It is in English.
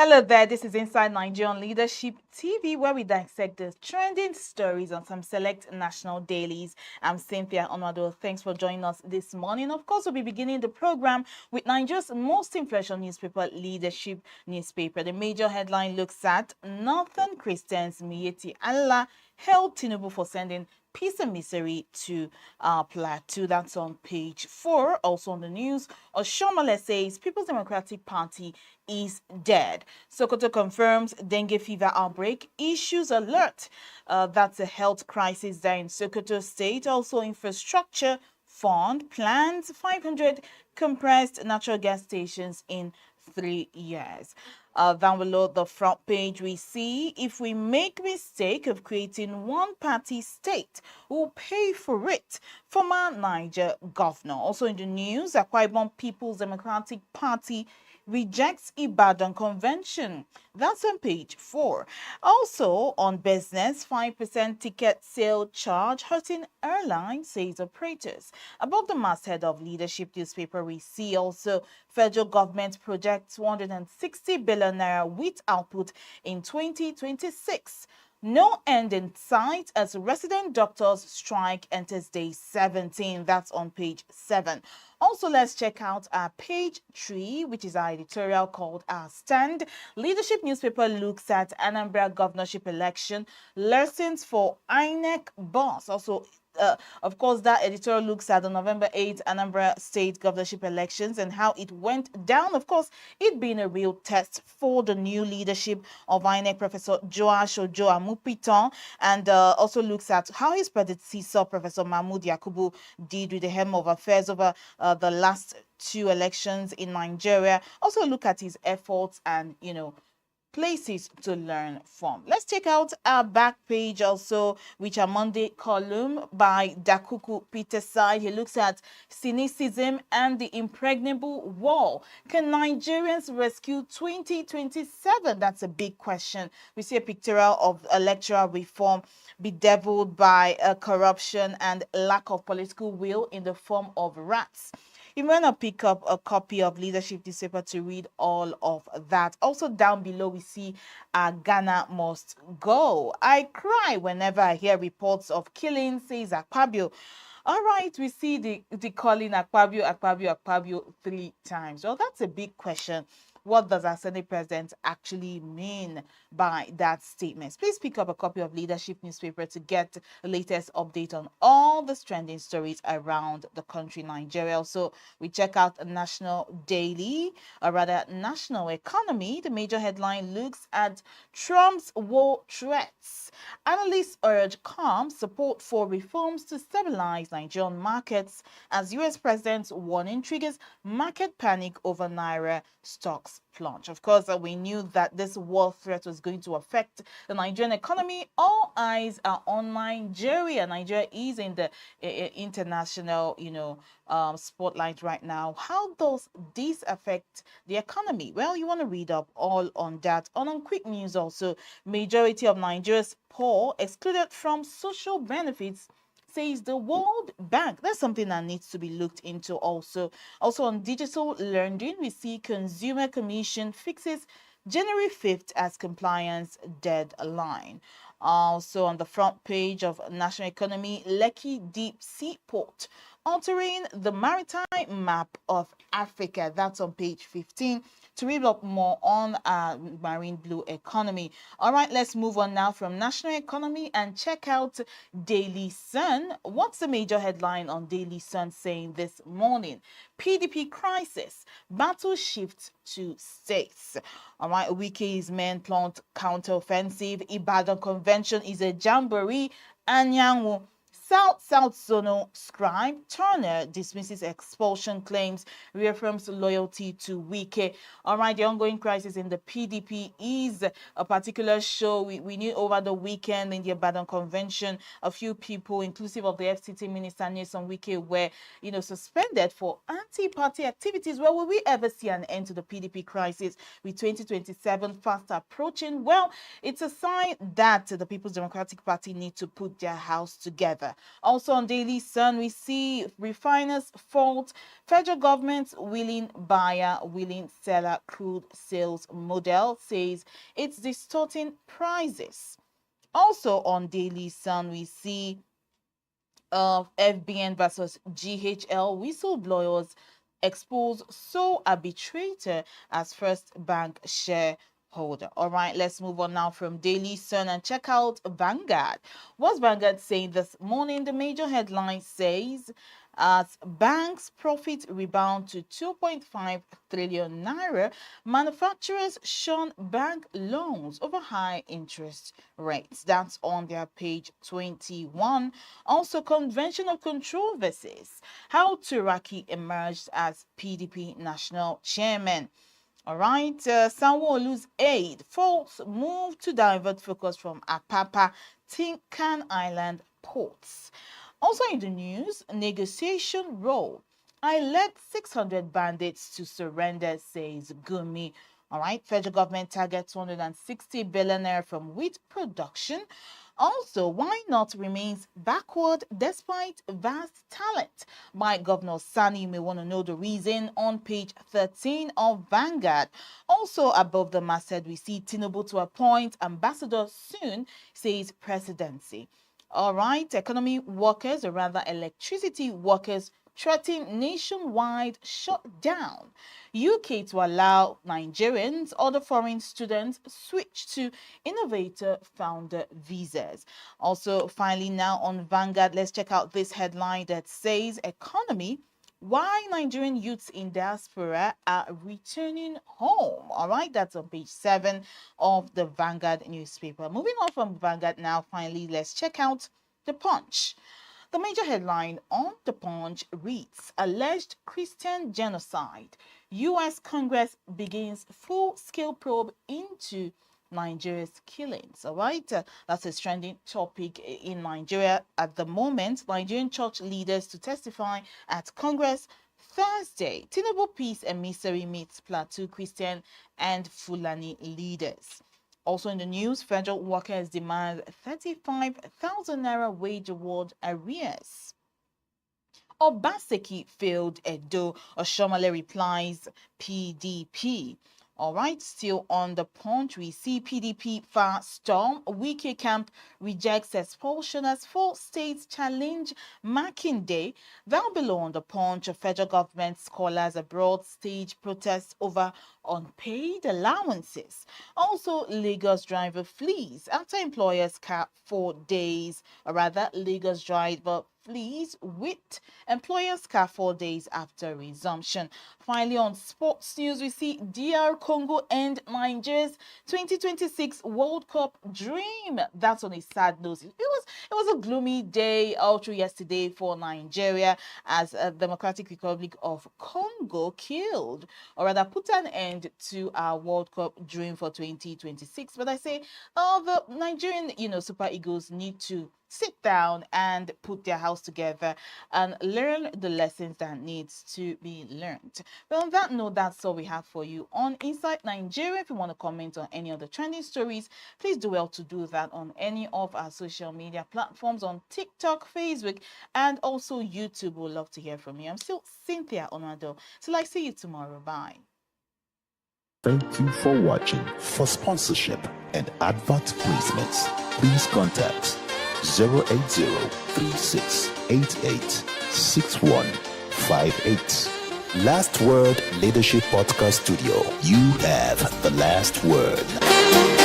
Hello there, this is Inside Nigerian Leadership TV, where we dissect the trending stories on some select national dailies. I'm Cynthia Onwado. Thanks for joining us this morning. Of course, we'll be beginning the program with Nigeria's most influential newspaper, Leadership newspaper. The major headline looks at Northern Christians, Miyetti Allah held Tinubu for sending peace emissary to Plateau. That's on page 4. Also on the news, Oshomole says People's Democratic Party is dead. Sokoto confirms dengue fever outbreak, issues alert. That's a health crisis there in Sokoto State. Also infrastructure fund plans 500 compressed natural gas stations in 3 years. Down below the front page, we see if we make mistake of creating one-party state, we'll pay for it. Former Niger governor. Also in the news, Akwa Ibom People's Democratic Party rejects Ibadan Convention. That's on page 4. Also on business, 5% ticket sale charge hurting airline, says operators. Above the masthead of Leadership newspaper, we see also federal government projects 160 billion naira wheat output in 2026. No end in sight as resident doctors strike enters day 17. That's on page 7. Also, let's check out our page 3, which is our editorial called Our Stand. Leadership newspaper looks at Anambra governorship election, lessons for INEC boss. Also, of course, that editorial looks at the November 8th Anambra State governorship elections and how it went down. Of course, it being a real test for the new leadership of INEC, Professor Joash Ojo Amupiton, and also looks at how his predecessor, Professor Mahmoud Yakubu, did with the helm of affairs over the last 2 elections in Nigeria. Also look at his efforts and, places to learn from. Let's check out our back page also, which are Monday column by Dakuku Peterside. He looks at cynicism and the impregnable wall. Can Nigerians rescue 2027? That's a big question. We see a pictorial of electoral reform bedeviled by corruption and lack of political will in the form of rats. You might not pick up a copy of Leadership newspaper to read all of that. Also down below, we see Ghana must go. I cry whenever I hear reports of killings, says Akpabio. All right, we see the calling Akpabio 3 times. Well, that's a big question. What does our Senate President actually mean by that statement? Please pick up a copy of Leadership newspaper to get the latest update on all the trending stories around the country, Nigeria. Also, we check out a national daily, or rather national economy. The major headline looks at Trump's war threats. Analysts urge calm support for reforms to stabilize Nigerian markets as U.S. President's warning triggers market panic over Naira stocks plunge. Of course, we knew that this war threat was going to affect the Nigerian economy. All eyes are on Nigeria. Nigeria is in the international, spotlight right now. How does this affect the economy? Well, you want to read up all on that. On quick news also, majority of Nigeria's poor excluded from social benefits, says the World Bank. That's something that needs to be looked into also. Also on digital lending, we see Consumer Commission fixes January 5th as compliance deadline. Also on the front page of National Economy, Lekki Deep Sea Port altering the maritime map of Africa. That's on page 15. To read up more on marine blue economy. All right, let's move on now from national economy and check out Daily Sun. What's the major headline on Daily Sun saying this morning? PDP crisis, battle shifts to states. All right, Wike's men plant counter-offensive. Ibadan Convention is a jamboree. Anyanwu South Zonal scribe Turner dismisses expulsion claims, reaffirms loyalty to Wike. All right, the ongoing crisis in the PDP is a particular show. We knew over the weekend in the Ibadan Convention, a few people, inclusive of the FCT Minister Nyesom Wike, were, suspended for anti-party activities. Well, will we ever see an end to the PDP crisis with 2027 fast approaching? Well, it's a sign that the People's Democratic Party need to put their house together. Also on Daily Sun, we see refiners fault federal government's willing buyer, willing seller crude sales model, says it's distorting prices. Also on Daily Sun, we see FBN versus GHL whistleblowers expose sole arbitrator as first bank shareholder. All right, let's move on now from Daily Sun and check out Vanguard. What's Vanguard saying this morning? The major headline says, as banks' profit rebound to 2.5 trillion naira, manufacturers shun bank loans over high interest rates. That's on their page 21. Also, conventional controversies. How Turaki emerged as PDP national chairman. All right, Sanwo-Olu's aide, false move to divert focus from Apapa, Tinkan Island ports. Also in the news, negotiation roll. I led 600 bandits to surrender, says Gumi. All right, federal government targets 260 billion naira from wheat production. Also, why not remains backward despite vast talent? By Governor Sani, you may want to know the reason on page 13 of Vanguard. Also above the masthead, we see Tinubu to appoint ambassador soon, says presidency. All right, economy workers, or rather electricity workers, threaten nationwide shutdown. UK to allow Nigerians, other foreign students switch to innovator founder visas. Also, finally, now on Vanguard, let's check out this headline that says economy. Why Nigerian youths in diaspora are returning home. All right, that's on page 7 of the Vanguard newspaper. Moving on from Vanguard now, finally, let's check out The Punch. The major headline on The Punch reads, alleged Christian genocide. U.S. Congress begins full-scale probe into Nigeria's killings. All right, that's a trending topic in Nigeria at the moment. Nigerian church leaders to testify at Congress Thursday. Tinubu peace emissary meets Plateau Christian and Fulani leaders. Also in the news, federal workers demand 35,000 naira wage award arrears. Obaseki failed Edo. Oshomale replies PDP. All right, still on The Punch, we see PDP far storm. Wike camp rejects expulsion as 4 states challenge Makinde. Down below on The Punch, federal government scholars abroad stage protests over unpaid allowances. Also, Lagos driver flees after employers cap 4 days. Or rather, Lagos driver flees with employers cap 4 days after resumption. Finally, on sports news, we see DR Congo and Nigeria's 2026 World Cup dream. That's on a sad note. It was a gloomy day all through yesterday for Nigeria as Democratic Republic of Congo killed, or rather put an end to our World Cup dream for 2026. But I say, the Nigerian, Super Eagles need to sit down and put their house together and learn the lessons that needs to be learned. But on that note, that's all we have for you on Inside Nigeria. If you want to comment on any of the trending stories, please do well to do that on any of our social media platforms on TikTok, Facebook, and also YouTube. We'd love to hear from you. I'm still Cynthia Onado. So I see you tomorrow. Bye. Thank you for watching. For sponsorship and advert placements, please contact 080-3688-6158. Last Word Leadership Podcast Studio. You have the last word.